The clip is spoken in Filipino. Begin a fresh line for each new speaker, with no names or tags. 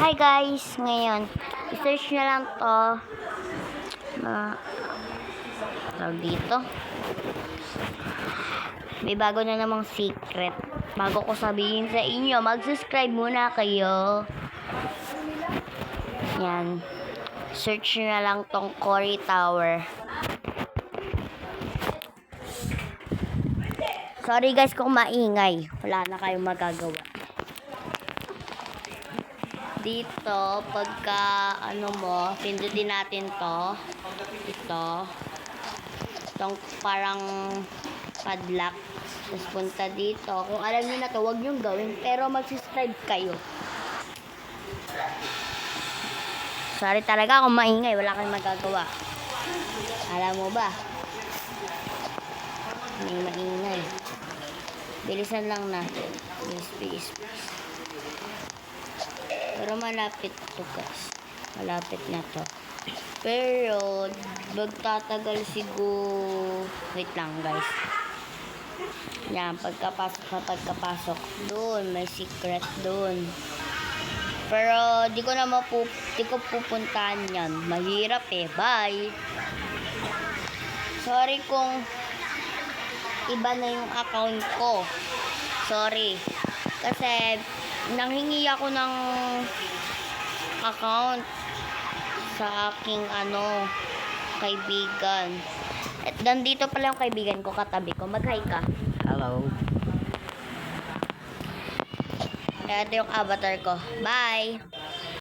Hi guys! Ngayon, i-search nyo lang to tawag dito. May bago na namang secret. Bago ko sabihin sa inyo, mag-subscribe muna kayo. Yan. Search nyo na lang tong Cory Tower. Sorry guys kung maingay. Wala na kayong magagawa. Dito, pagka pindutin natin to. Itong parang padlock. Tapos punta dito. Kung alam niyo na to, huwag niyong gawin. Pero mag-subscribe kayo. Sorry talaga kung maingay. Wala kayong magagawa. Alam mo ba? May maingay. Bilisan lang natin. Space. Pero malapit to guys. Malapit na to. Pero magtatagal siguro. Wait lang guys. Yan, pagkapasok doon, may secret doon. Pero di ko pupuntahan yan. Mahirap eh. Bye. Sorry kung iba na yung account ko. Sorry. Kasi nanghingi ako ng account sa aking kaibigan. At nandito pala yung kaibigan ko katabi ko. Mag-hi ka.
Hello.
Ito yung avatar ko. Bye!